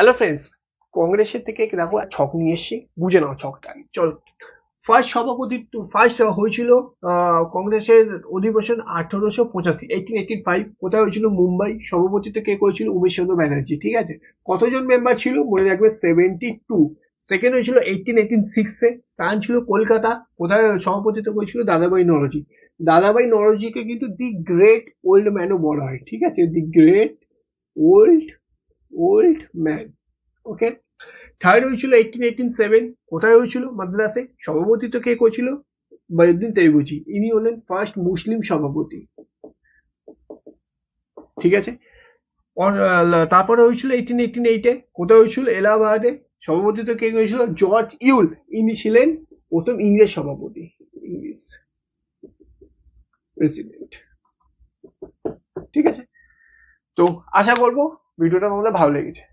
Hello friends, কংগ্রেসের থেকে দেখো ছক নিয়ে এসছি, বুঝে নাও ছকটা। চলো, ফার্স্ট হয়েছিল কংগ্রেসের অধিবেশন 1885, 1885। কোথায় হয়েছিল? মুম্বাই। সভাপতিত্ব কে করেছিল? উমেশ চন্দ্র ব্যানার্জি। ঠিক আছে, কতজন মেম্বার ছিল মনে রাখবে? 72। সেকেন্ড হয়েছিল 1886-এ, স্থান ছিল কলকাতা। কোথায় সভাপতিত্ব করেছিল? দাদাভাই নওরোজি। দাদাভাই নওরোজিকে কিন্তু দি গ্রেট ওল্ড ম্যানও বলা হয়। ঠিক আছে, দি গ্রেট ওল্ড ম্যান। ওকে। থার্ড হয়েছিল 1887। কোথায় হয়েছিল? মাদ্রাসে। সভাপতিত্ব কে করেছিল? বদরুদ্দীন তৈয়বজি। ইনি হলেন ফার্স্ট মুসলিম সভাপতি। ঠিক আছে। তারপরে হয়েছিল 1888-এ। কোথায় হয়েছিল? এলাহাবাদে। সভাপতিত্ব কে করেছিল? জর্জ ইউল। ইনি ছিলেন প্রথম ইংরেজ সভাপতি, ইংলিশ প্রেসিডেন্ট। ঠিক আছে, তো আশা করবো ভিডিওটা তোমাদের ভালো লেগেছে।